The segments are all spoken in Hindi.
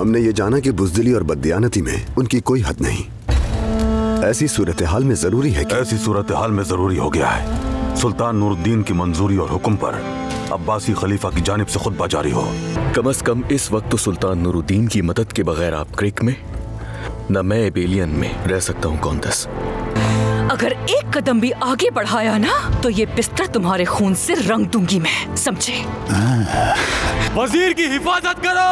हमने ये जाना कि बुज़दिली और बददियानती में उनकी कोई हद नहीं। ऐसी सूरत हाल में जरूरी है कि ऐसी सूरत हाल में जरूरी हो गया है सुल्तान नूरुद्दीन की मंजूरी और हुक्म पर अब्बासी खलीफा की जानिब से खुतबा जारी हो। कम से कम इस वक्त तो सुल्तान नूरुद्दीन की मदद के बगैर आप क्रिक में न मैं एबेलियन में रह सकता हूँ कौंदस। अगर एक कदम भी आगे बढ़ाया ना तो ये बिस्तर तुम्हारे खून से रंग दूंगी मैं, समझे? वजीर की हिफाजत करो।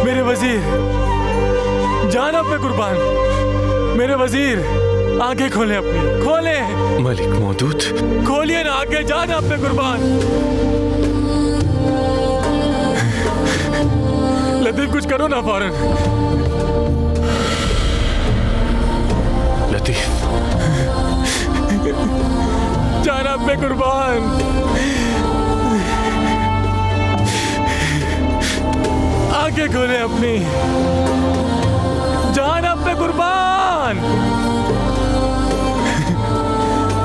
मेरे वजीर, जान आप पे कुर्बान। मेरे वजीर, आंखें खोले अपनी, खोले। मलिक मौदूद, खोलिए ना आंखें, जान आप पे कुर्बान। लतीफ कुछ करो ना फौरन। लतीफ, जान आप पे कुर्बान। आंखें खोले अपनी, जान आप पे कुर्बान।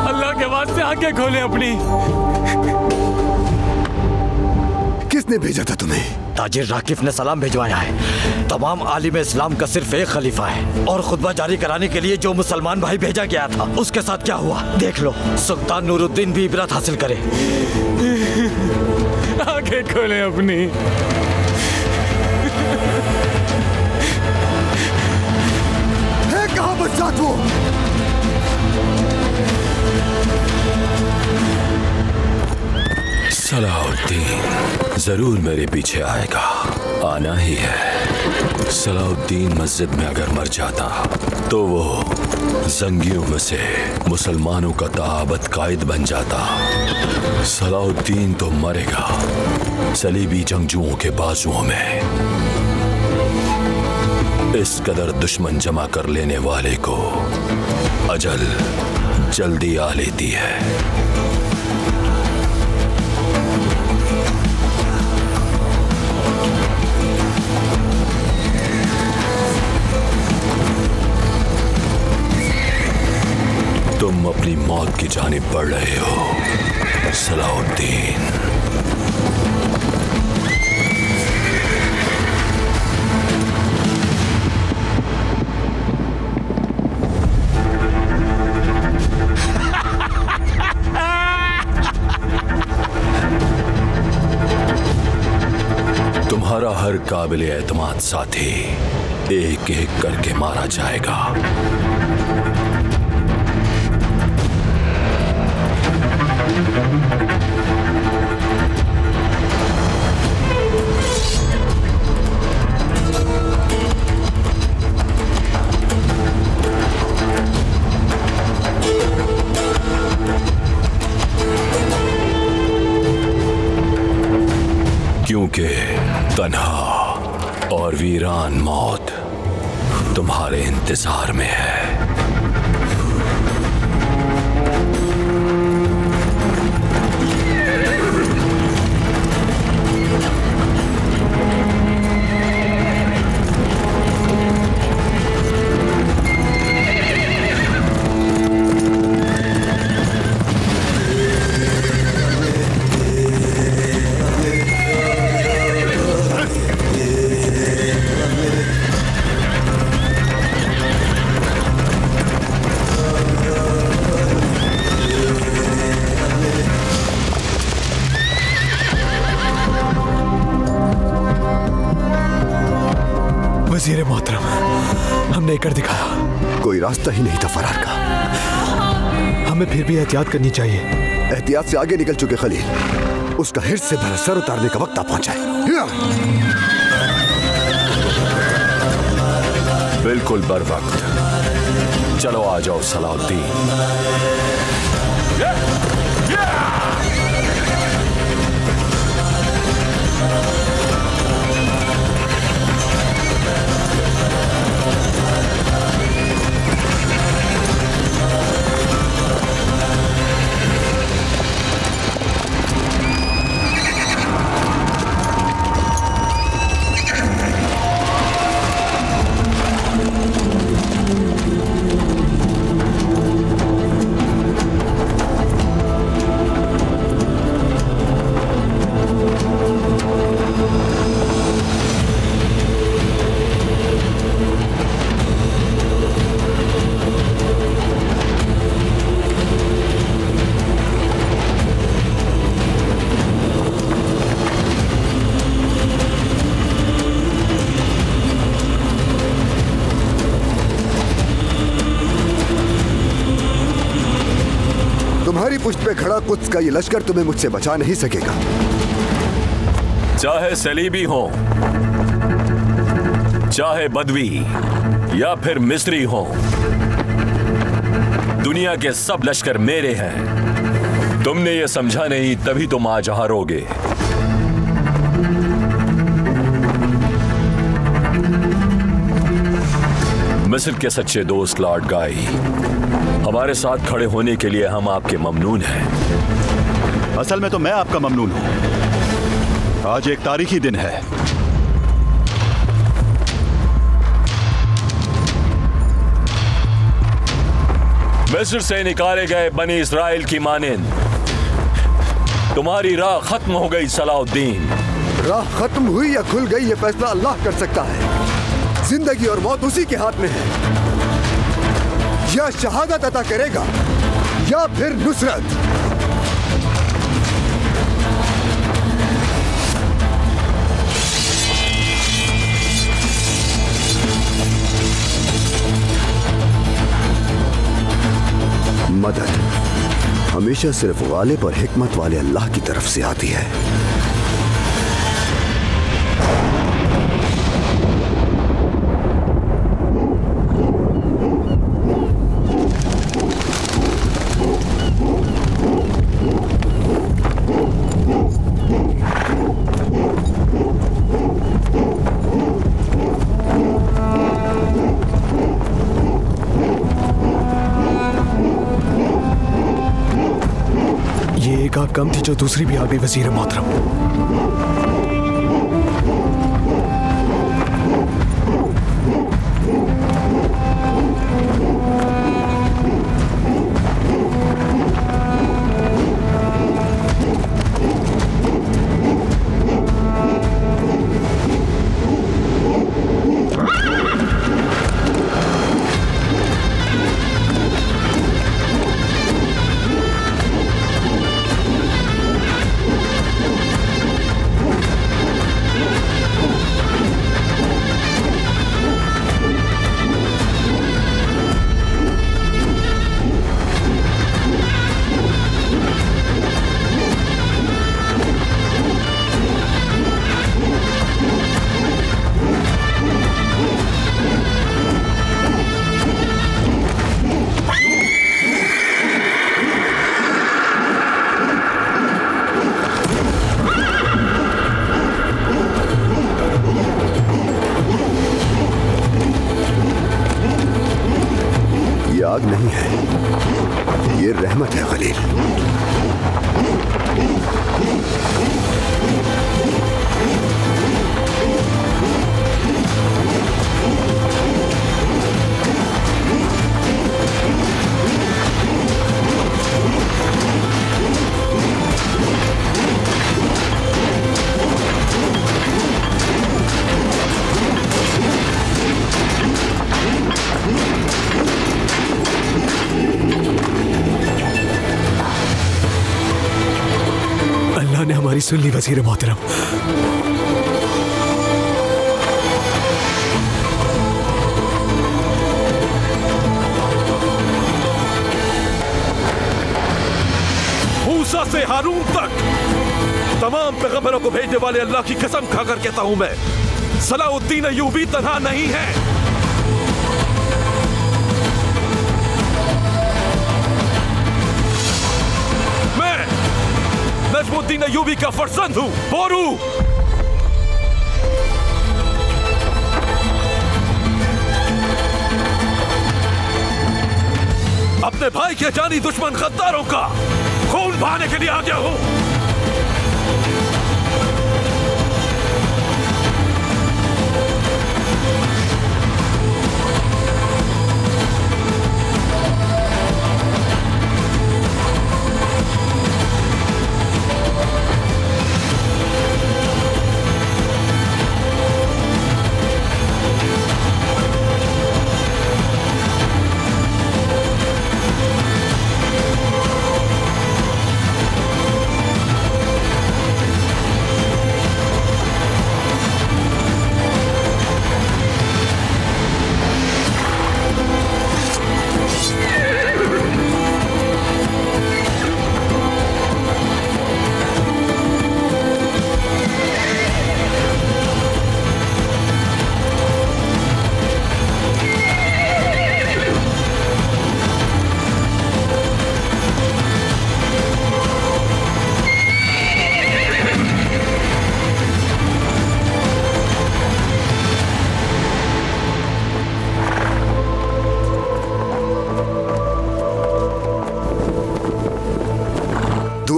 अल्लाह के वास्ते आंखें खोले अपनी। किसने भेजा था तुम्हें? ताजिर राकिफ ने सलाम भिजवाया है। तमाम आलिम इस्लाम का सिर्फ एक खलीफा है और खुतबा जारी कराने के लिए जो मुसलमान भाई भेजा गया था उसके साथ क्या हुआ देख लो। सुल्तान नूरुद्दीन भी इबरत हासिल करे। आंखें खोले अपनी। है कहाँ बच्चात वो? सलाहुद्दीन जरूर मेरे पीछे आएगा, आना ही है। सलाहुद्दीन मस्जिद में अगर मर जाता तो वो जंगियों में से मुसलमानों का ताबत कायद बन जाता। सलाहुद्दीन तो मरेगा सलीबी जंगजुओं के बाजुओं में। इस कदर दुश्मन जमा कर लेने वाले को अजल जल्दी आ लेती है। तुम अपनी मौत की जानिब बढ़ रहे हो सलाहुद्दीन। तुम्हारा हर काबिल एतमाद साथी एक एक करके मारा जाएगा। क्योंकि तन्हा और वीरान मौत तुम्हारे इंतजार में है। वज़ीर मोहतरम, हमने कर दिखाया। कोई रास्ता ही नहीं था फरार का। हमें फिर भी एहतियात करनी चाहिए। एहतियात से आगे निकल चुके खलील, उसका हिर्स से भरा सर उतारने का वक्त आ पहुंचा है। बिल्कुल बर वक्त। चलो आ जाओ सलाहुद्दीन। पुष्ट पे खड़ा कुद्स का ये लश्कर तुम्हें मुझसे बचा नहीं सकेगा। चाहे सलीबी हो, चाहे बदवी या फिर मिस्री हो, दुनिया के सब लश्कर मेरे हैं। तुमने ये समझा नहीं, तभी तुम आज हारोगे। मिस्र के सच्चे दोस्त लॉर्ड गाई, हमारे साथ खड़े होने के लिए हम आपके ममनून हैं। असल में तो मैं आपका ममनून हूं। आज एक तारीखी दिन है। मिस्र से निकाले गए बनी इस्राइल की मानिंद तुम्हारी राह खत्म हो गई सलाउद्दीन। राह खत्म हुई या खुल गई, ये फैसला अल्लाह कर सकता है। जिंदगी और मौत उसी के हाथ में है। या शहादत अता करेगा या फिर नुसरत। मदद हमेशा सिर्फ गालिब और हिकमत वाले अल्लाह की तरफ से आती है। एक आग कम थी जो दूसरी भी आ गई वजीर मोहतरम। आग नहीं है, ये रहमत है खलील। ने हमारी सुन ली वजीर मोहतरम। मूसा से हारून तक तमाम पैगंबरों को भेजने वाले अल्लाह की कसम खाकर कहता हूं मैं, सलाउद्दीन अय्यूबी तन्हा नहीं है। नजमुद्दीन अय्यूबी का फर्जंद हूं, बोरू। अपने भाई के जानी दुश्मन गद्दारों का खून बहाने के लिए आ गया हूं।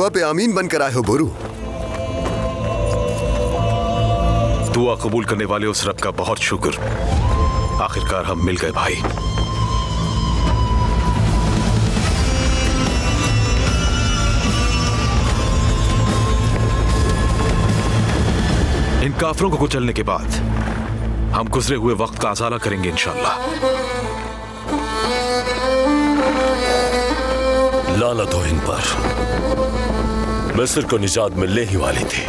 दुआ पे आमीन बनकर आए हो बोरू। दुआ कबूल करने वाले उस रब का बहुत शुक्र, आखिरकार हम मिल गए भाई। इन काफिरों को कुचलने के बाद हम गुजरे हुए वक्त का अजाला करेंगे इंशाअल्लाह। लानत हो इन पर, मिस्र को निजात मिलने ही वाली थी।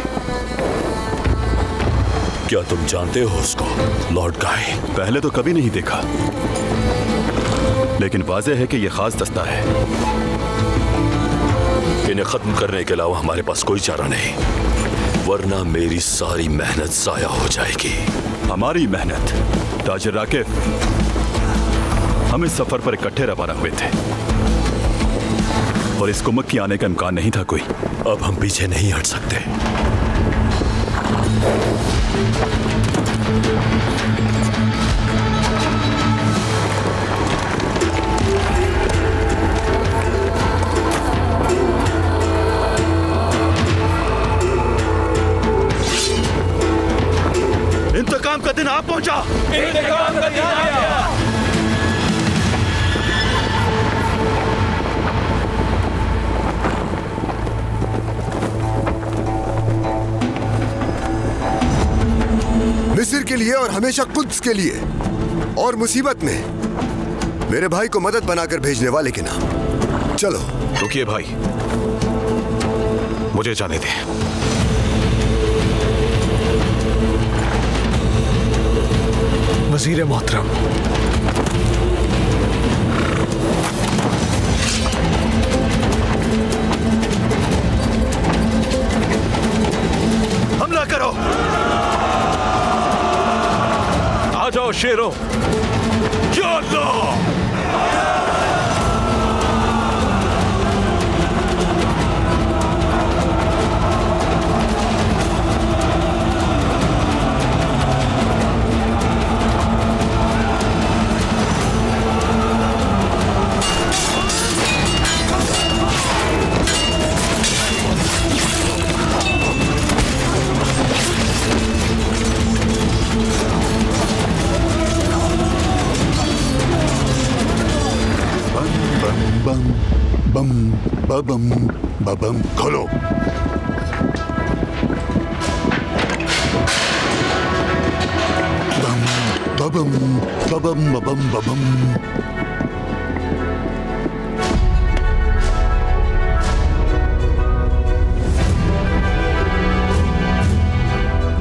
क्या तुम जानते हो उसको लॉर्ड गाय? पहले तो कभी नहीं देखा, लेकिन वाज़ेह है कि यह खास दस्ता है। इन्हें खत्म करने के अलावा हमारे पास कोई चारा नहीं, वरना मेरी सारी मेहनत जाया हो जाएगी। हमारी मेहनत? ताजिर राकिब, हम इस सफर पर इकट्ठे रवाना हुए थे और इस कुमक के आने का इम्कान नहीं था कोई। अब हम पीछे नहीं हट सकते। इंतकाम का दिन आ पहुंचा। इंतकाम का दिन आ गया। मिस्र के लिए और हमेशा कुद्स के लिए, और मुसीबत में मेरे भाई को मदद बनाकर भेजने वाले के नाम। चलो। रुकिए भाई, मुझे जाने दे। वजीर मोहतरम, हमला करो। आ जाओ शेरों। या अल्लाह! बम बम बम खोलो। बम बम बम बम बम।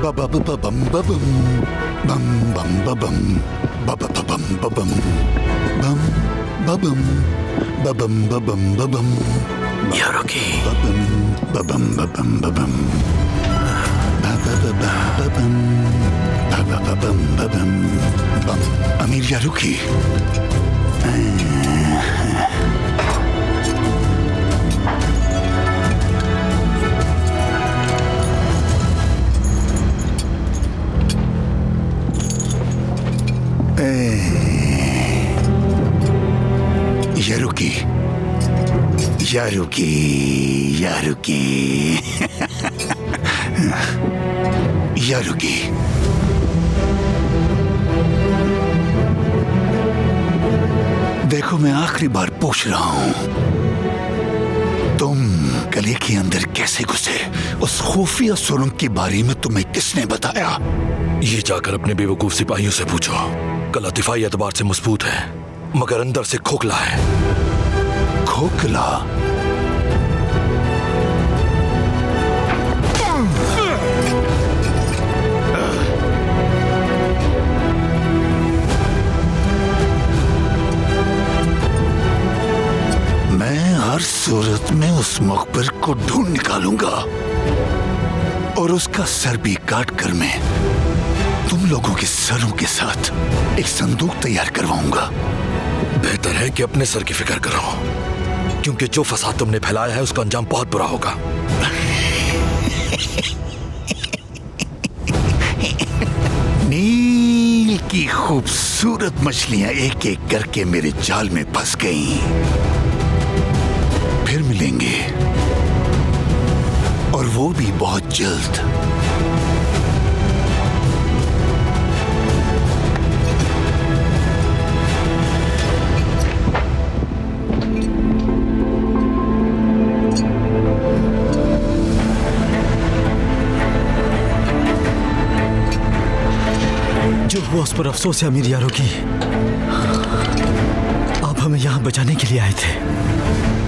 बम बम बम बम बम बम बम बबम बबम बबम। यारोकी बबम बबम बबम बबम बबम बबम बम। अमीर यारुकी, यारुकी यारुकी यारुकी यारुकी। देखो, मैं आखिरी बार पूछ रहा हूं, तुम गले के अंदर कैसे घुसे? उस खुफिया सुरंग के बारे में तुम्हें किसने बताया? ये जाकर अपने बेवकूफ सिपाहियों से पूछो। कला दिफाई एतबार से मजबूत है, मगर अंदर से खोखला है। खोखला? मैं हर सूरत में उस मकबर को ढूंढ निकालूंगा और उसका सर भी काट कर मैं तुम लोगों के सरों के साथ एक संदूक तैयार करवाऊंगा। बेहतर है कि अपने सर की फिक्र करो, क्योंकि जो फसाद तुमने फैलाया है उसका अंजाम बहुत बुरा होगा। नील की खूबसूरत मछलियां एक एक करके मेरे जाल में फंस गईं। फिर मिलेंगे, वो भी बहुत जल्द। जो हुआ उस पर अफसोस है अमीर यारों की। आप हमें यहाँ बचाने के लिए आए थे।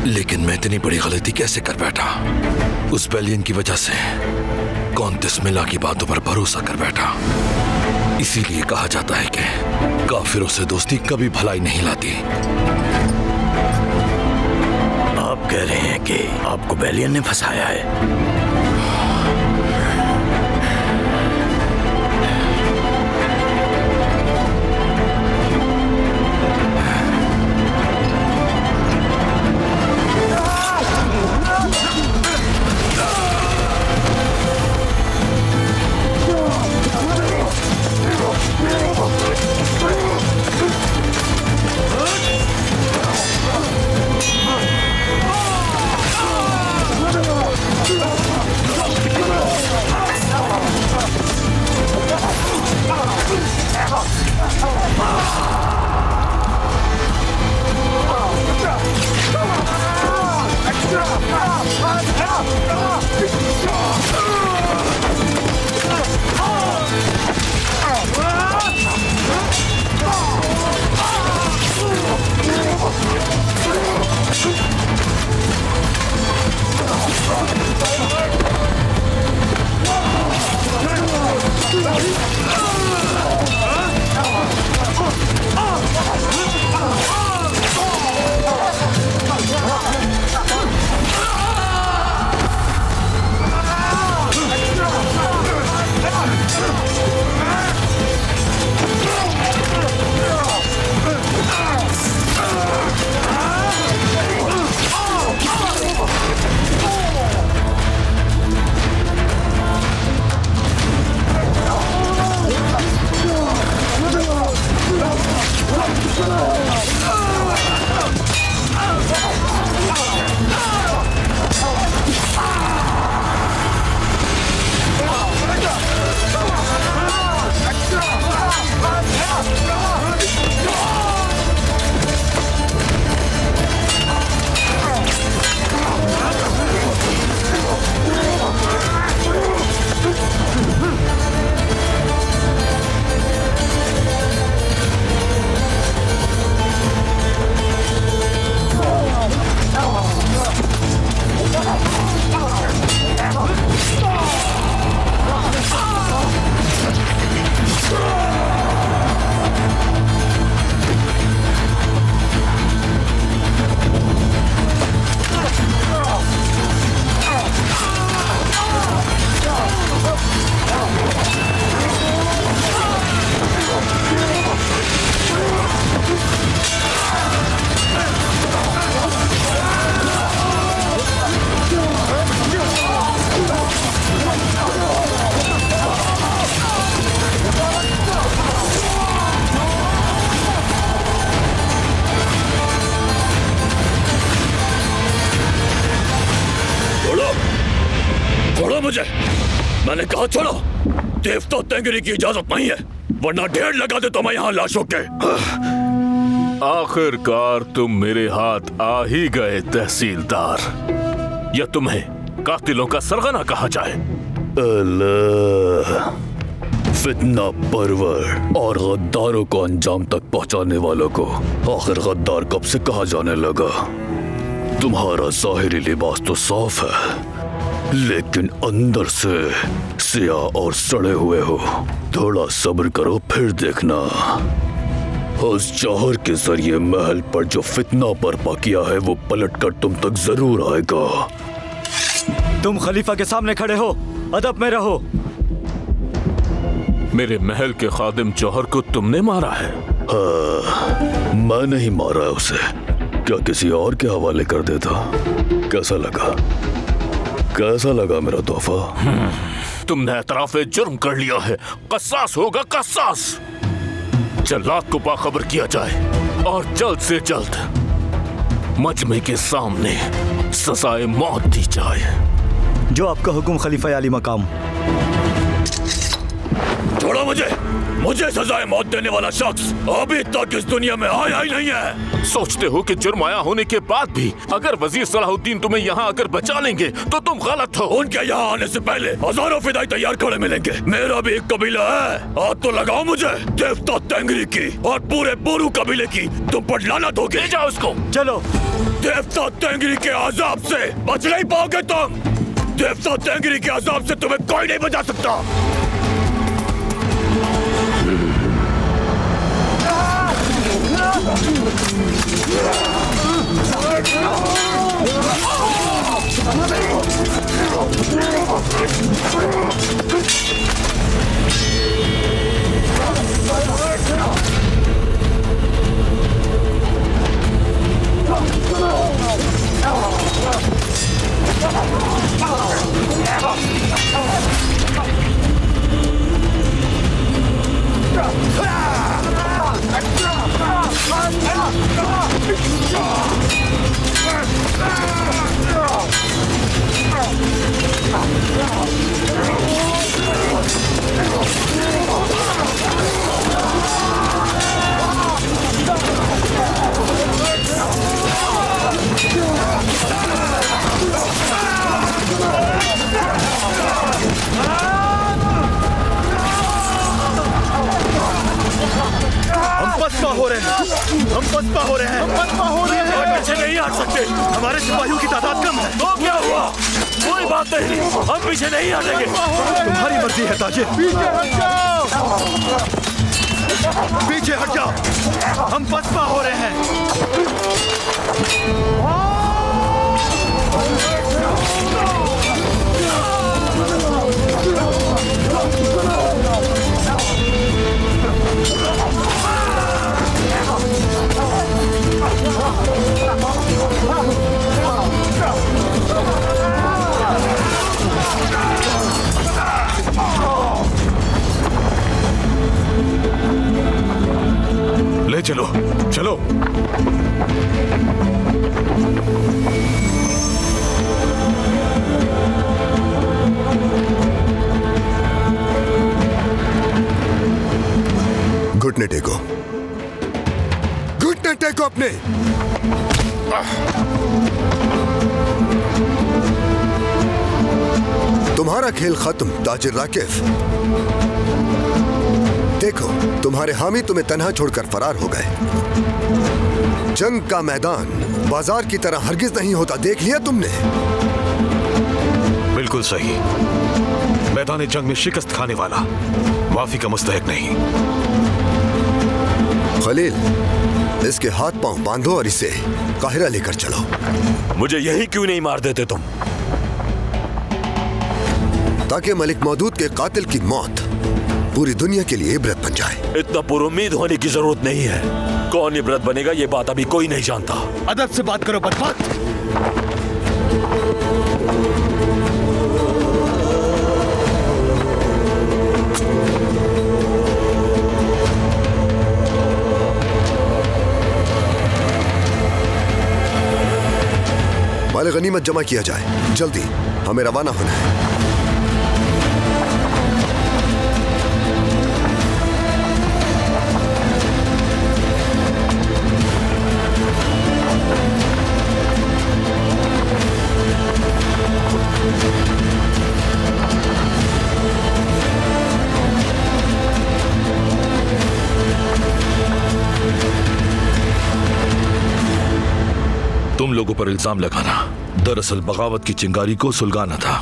लेकिन मैं इतनी बड़ी गलती कैसे कर बैठा? उस बेलियन की वजह से कौंतिस मिला की बातों पर भरोसा कर बैठा। इसीलिए कहा जाता है कि काफिरों से दोस्ती कभी भलाई नहीं लाती। आप कह रहे हैं कि आपको बेलियन ने फंसाया है? मुझे, मैंने कहा छोड़ो। देवता तेंगरी की इजाजत नहीं है, वरना ढेर लगा दे तो मैं यहाँ लाशों के। आखिरकार तुम मेरे हाथ आ ही गए तहसीलदार, या तुम्हें कातिलों का सरगना कहा जाए। अल्लाह, फितना परवर और गद्दारों को अंजाम तक पहुंचाने वालों को आखिर गद्दार कब से कहा जाने लगा? तुम्हारा जाहिरी लिबास तो साफ है, लेकिन अंदर से सियाह और सड़े हुए हो। थोड़ा सब्र करो, फिर देखना उस जौहर के जरिए महल पर जो फितना बर्पा किया है वो पलटकर तुम तक जरूर आएगा। तुम खलीफा के सामने खड़े हो, अदब में रहो। मेरे महल के खादिम जौहर को तुमने मारा है? हाँ, मैं नहीं मारा है उसे। क्या किसी और के हवाले कर देता? कैसा लगा? कैसा लगा मेरा तोहफा? तुमने एतराफ़े जुर्म कर लिया है। कसास होगा कसास। जल्लाद को बाखबर किया जाए और जल्द से जल्द मजमे के सामने सजाए मौत दी जाए। जो आपका हुक्म खलीफा आली मकाम। छोड़ो मुझे सजाए मौत देने वाला शख्स अभी तक इस दुनिया में आया ही नहीं है। सोचते हो कि जुर्म आया होने के बाद भी अगर वजीर सलाहुद्दीन तुम्हें यहाँ आकर बचा लेंगे तो तुम गलत हो। उनके यहाँ आने से पहले हजारों फिदाई तैयार खड़े मिलेंगे। मेरा भी एक कबीला है, हाथ तो लगाओ मुझे। देवता तेंगरी की और पूरे बोरू कबीले की तुम पर लानत होगी। ले जाओ उसको। चलो। देवता तेंगरी के अजाब से बच नहीं पाओगे तुम। देवता तेंगरी के अजाब से तुम्हें कोई नहीं बचा सकता। पीछे नहीं हट सकते। हमारे सिपाहियों की तादाद कम है। तो क्या हुआ? कोई बात नहीं, हम पीछे नहीं हटेंगे। तुम्हारी मर्जी है ताजिर। पीछे हट जाओ, पीछे हट जाओ। हम पसपा हो रहे हैं। ले चलो चलो। घुटने टेको, घुटने टेको अपने। तुम्हारा खेल खत्म ताजिर राकिफ। देखो तुम्हारे हामी तुम्हें तन्हा छोड़कर फरार हो गए। जंग का मैदान बाजार की तरह हरगिज नहीं होता, देख लिया तुमने। बिल्कुल सही। मैदान जंग में शिकस्त खाने वाला माफी का मुस्तहिक नहीं। खलील, इसके हाथ पांव बांधो और इसे काहिरा लेकर चलो। मुझे यही क्यों नहीं मार देते तुम? ताकि मलिक मौदूद के कातिल की मौत पूरी दुनिया के लिए इबरत बन जाए। इतना पुरुम्मीद होने की जरूरत नहीं है। कौन इबरत बनेगा ये बात अभी कोई नहीं जानता। अदब से बात करो बदबात। माल गनीमत जमा किया जाए, जल्दी हमें रवाना होना है। तुम लोगों पर इल्जाम लगाना दरअसल बगावत की चिंगारी को सुलगाना था।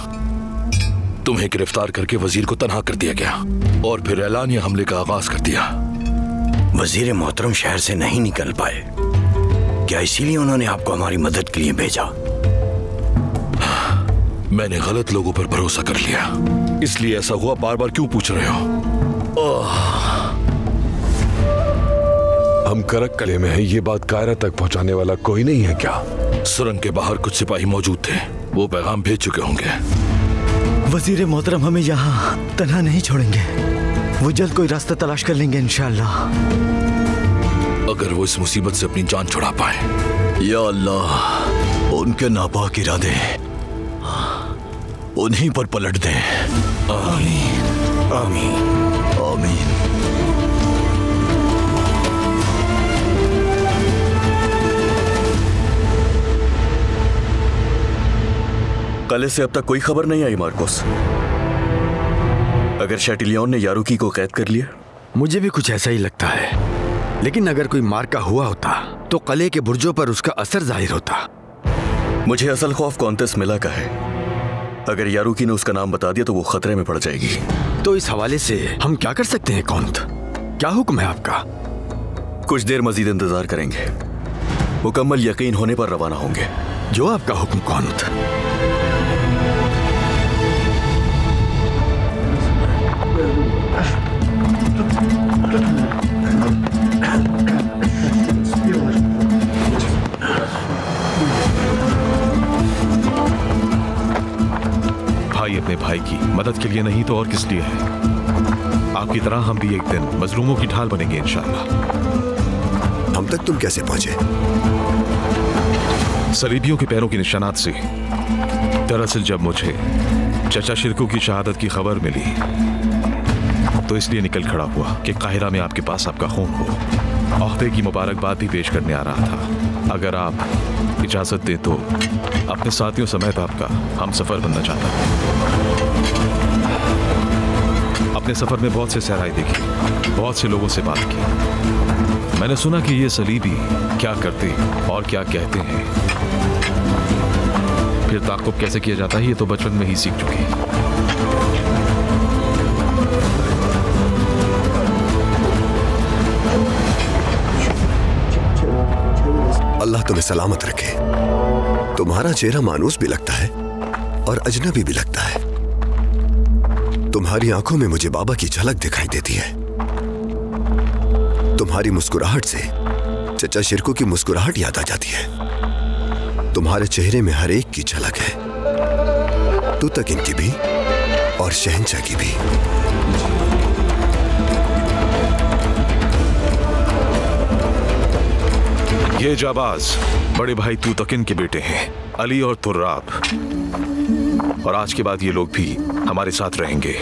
तुम्हें गिरफ्तार करके वजीर को तनहा कर दिया गया और फिर ऐलानिया हमले का आगाज कर दिया। वजीर मोहतरम शहर से नहीं निकल पाए, क्या इसीलिए उन्होंने आपको हमारी मदद के लिए भेजा? मैंने गलत लोगों पर भरोसा कर लिया, इसलिए ऐसा हुआ। बार बार क्यों पूछ रहे हो? हम करक कले में हैं, ये बात कायरा तक पहुंचाने वाला कोई नहीं है क्या? सुरंग के बाहर कुछ सिपाही मौजूद थे, वो पैगाम भेज चुके होंगे। वजीर मोहतरम हमें यहाँ तन्हा नहीं छोड़ेंगे, वो जल्द कोई रास्ता तलाश कर लेंगे इंशाअल्लाह। अगर वो इस मुसीबत से अपनी जान छुड़ा पाए। या अल्लाह, उनके नापाक इरादे उन्हीं पर पलट दें। आमीन आमीन आमीन। कल से अब तक कोई खबर नहीं आई मार्कोस। अगर शैटिलियन ने यारुकी को कैद कर लिया? मुझे भी कुछ ऐसा ही लगता है, लेकिन अगर कोई मार्का हुआ होता तो कले के बुर्जों पर उसका असर जाहिर होता। मुझे असल खौफ कॉन्टेस मिला का है। अगर यारुकी ने उसका नाम बता दिया तो वो खतरे में पड़ जाएगी। तो इस हवाले से हम क्या कर सकते हैं कौंत? क्या हुक्म है आपका? कुछ देर मजीद इंतजार करेंगे, मुकम्मल यकीन होने पर रवाना होंगे। जो आपका हुक्म कौंत। भाई अपने भाई की मदद के लिए नहीं तो और किस लिए है। आपकी तरह हम भी एक दिन मजलूमों की ढाल बनेंगे इंशाअल्लाह। हम तक तुम कैसे पहुंचे? सलीबियों के पैरों के निशानात से। दरअसल जब मुझे चचा शिरकू की शहादत की खबर मिली तो इसलिए निकल खड़ा हुआ कि काहिरा में आपके पास आपका खून हो। ओहदे की मुबारकबाद भी पेश करने आ रहा था। अगर आप इजाजत दे तो अपने साथियों समेत आपका हम सफर बनना चाहता हूं। अपने सफर में बहुत से सहराई देखी, बहुत से लोगों से बात की। मैंने सुना कि ये सलीबी क्या करते और क्या कहते हैं, फिर ताक़ुब कैसे किया जाता है ये तो बचपन में ही सीख चुके। अल्लाह तुम्हें सलामत रखे। तुम्हारा चेहरा मानूस भी लगता है और अजनबी भी लगता है। तुम्हारी आंखों में मुझे बाबा की झलक दिखाई देती है। तुम्हारी मुस्कुराहट से चचा शिरकू की मुस्कुराहट याद आ जाती है। तुम्हारे चेहरे में हर एक की झलक है, तुतकिन की भी और शहंशाह की भी। ये जाबाज बड़े भाई तूतकिन के बेटे हैं, अली और तुर्राब। और आज के बाद ये लोग भी हमारे साथ रहेंगे।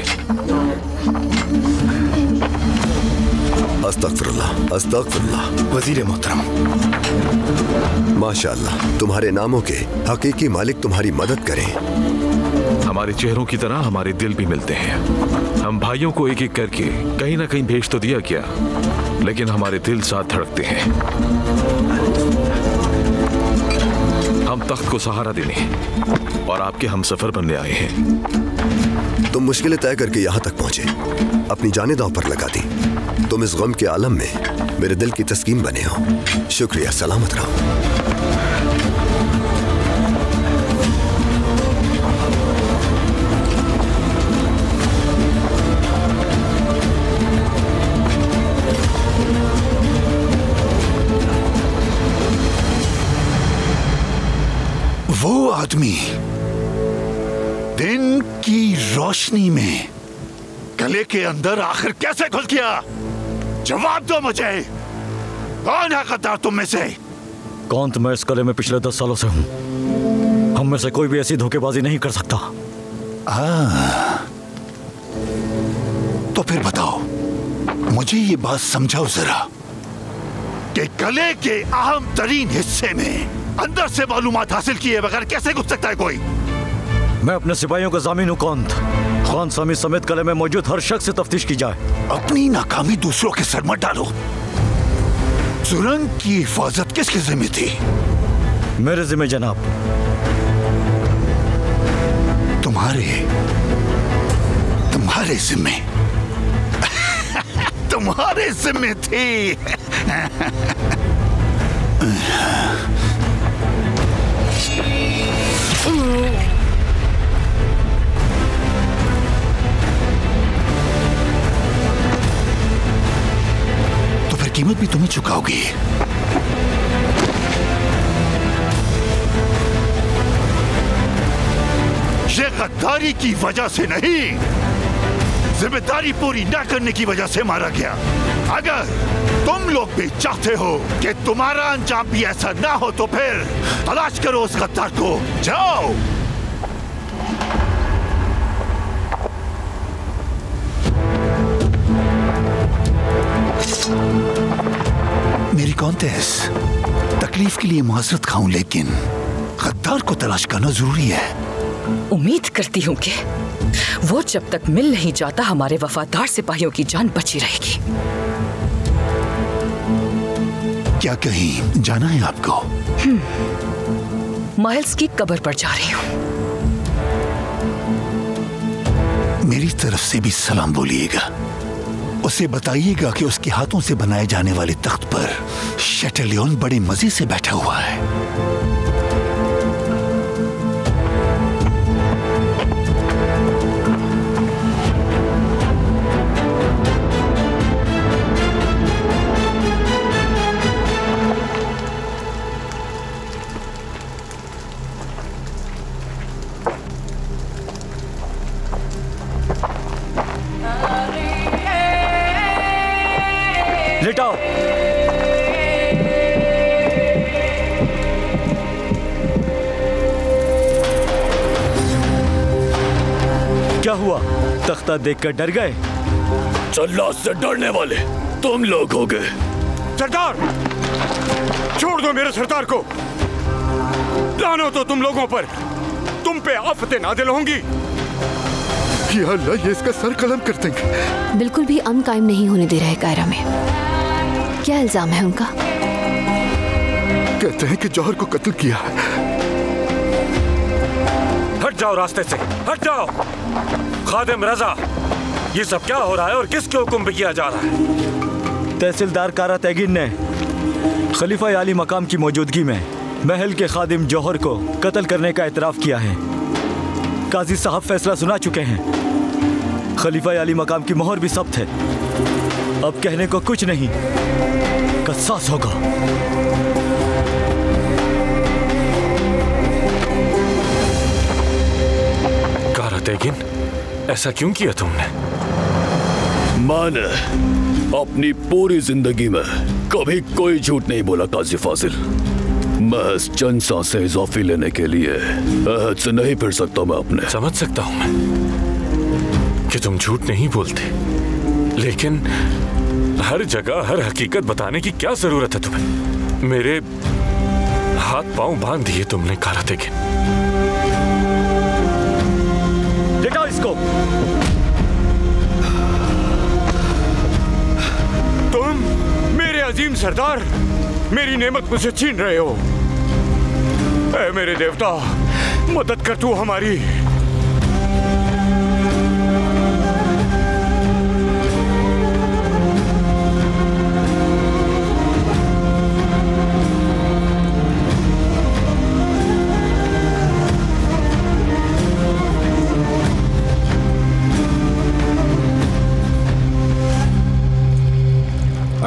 अस्तगफिरुल्लाह, अस्तगफिरुल्लाह। वजीर मोहतरम, माशाअल्लाह, तुम्हारे नामों के हकीकी मालिक तुम्हारी मदद करें। हमारे चेहरों की तरह हमारे दिल भी मिलते हैं। हम भाइयों को एक एक करके कहीं ना कहीं भेज तो दिया गया, लेकिन हमारे दिल साथ धड़कते हैं। हम तख्त को सहारा देने और आपके हम सफर बनने आए हैं। तुम मुश्किलें तय करके यहाँ तक पहुंचे, अपनी जाने दांव पर लगा दी। तुम इस गम के आलम में मेरे दिल की तस्कीन बने हो। शुक्रिया, सलामत रहो। वो आदमी दिन की रोशनी में गले के अंदर आखिर कैसे घुस गया? जवाब दो मुझे। कौन है गद्दार तुम में से? कौन? मैं इस कले में पिछले 10 सालों से हूं। हम में से कोई भी ऐसी धोखेबाजी नहीं कर सकता। तो फिर बताओ, मुझे ये बात समझाओ जरा कि गले के अहम तरीन हिस्से में अंदर से मालूमात हासिल किए बगैर कैसे घुस सकता है कोई? मैं अपने सिपाहियों का जामीन हूं। खान सामी समेत कले में मौजूद हर शख्स से तफ्तीश की जाए। अपनी नाकामी दूसरों के सर मत डालो। सुरंग की हिफाजत किसके जिम्मे थी? मेरे जिम्मे जनाब। तुम्हारे जिम्मे तुम्हारे जिम्मे थी। तो फिर कीमत भी तुम्हें चुकाओगी। ये गद्दारी की वजह से नहीं, जिम्मेदारी पूरी न करने की वजह से मारा गया। अगर तुम लोग भी चाहते हो कि तुम्हारा अंजाम भी ऐसा ना हो तो फिर तलाश करो उस गद्दार को। जाओ। कॉन्टेस, तकलीफ के लिए माजरत खाऊं, लेकिन गद्दार को तलाश करना जरूरी है। उम्मीद करती हूँ कि वो जब तक मिल नहीं जाता हमारे वफादार सिपाहियों की जान बची रहेगी। क्या कहीं जाना है आपको? माइल्स की कब्र पर जा रही हूँ। मेरी तरफ से भी सलाम बोलिएगा। उसे बताइएगा कि उसके हाथों से बनाए जाने वाले तख्त पर शटलियन बड़े मजे से बैठा हुआ है। लेटाओ। क्या हुआ? तख्ता देखकर डर गए? जल्लाद से डरने वाले तुम लोग हो गए। सरदार, छोड़ दो मेरे सरदार को। लानो तो तुम लोगों पर, तुम पे आफतें नादिल होंगी। या अल्लाह, ये इसका सर कलम कर देंगे। बिल्कुल भी अमन कायम नहीं होने दे रहे कायरा में। क्या इल्जाम है उनका? कहते हैं कि जौहर को कत्ल किया है। हट जाओ रास्ते से, हट जाओ। खादिम रजा, ये सब क्या हो रहा है और किसके हुक्म पे किया जा रहा है? तहसीलदार कारा तैगिन ने खलीफा आली मकाम की मौजूदगी में महल के खादिम जौहर को कत्ल करने का एतराफ किया है। काजी साहब फैसला सुना चुके हैं। खलीफा आली मकाम की मोहर भी सख्त है। अब कहने को कुछ नहीं, कसास होगा। कारा तैगिन, ऐसा क्यों किया तुमने? मैंने अपनी पूरी जिंदगी में कभी कोई झूठ नहीं बोला काजी फाजिल। महज चंद सांसें इजाफी लेने के लिए अहद से नहीं फिर सकता मैं अपने। समझ सकता हूं मैं कि तुम झूठ नहीं बोलते, लेकिन हर जगह हर हकीकत बताने की क्या जरूरत है तुम्हें? मेरे हाथ पांव बांध दिए तुमने कारा तैगिन। लेटाओ इसको। तुम मेरे अजीम सरदार मेरी नेमत मुझसे छीन रहे हो। ऐ मेरे देवता, मदद कर तू हमारी।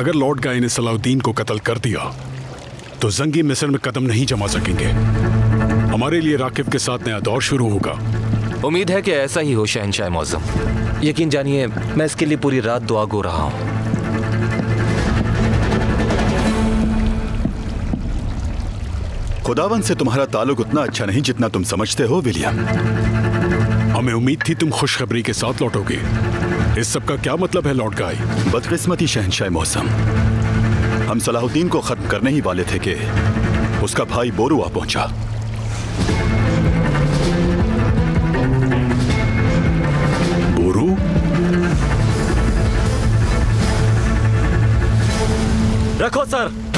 अगर लॉर्ड गाय ने सलाउद्दीन को कत्ल कर दिया तो जंगी मिस्र में कदम नहीं जमा सकेंगे। हमारे लिए राकिब के साथ नया दौर शुरू होगा। उम्मीद है कि ऐसा ही हो शहंशाह मौज़म। यकीन जानिए, मैं इसके लिए पूरी रात दुआ गो रहा हूँ। खुदावन से तुम्हारा ताल्लुक उतना अच्छा नहीं जितना तुम समझते हो विलियम। हमें उम्मीद थी तुम खुशखबरी के साथ लौटोगे। इस सब का क्या मतलब है लॉर्ड गाय? बदकिस्मती शहंशाह मौसम, हम सलाहुद्दीन को खत्म करने ही वाले थे कि उसका भाई बोरू आ पहुंचा। बोरू? रखो सर।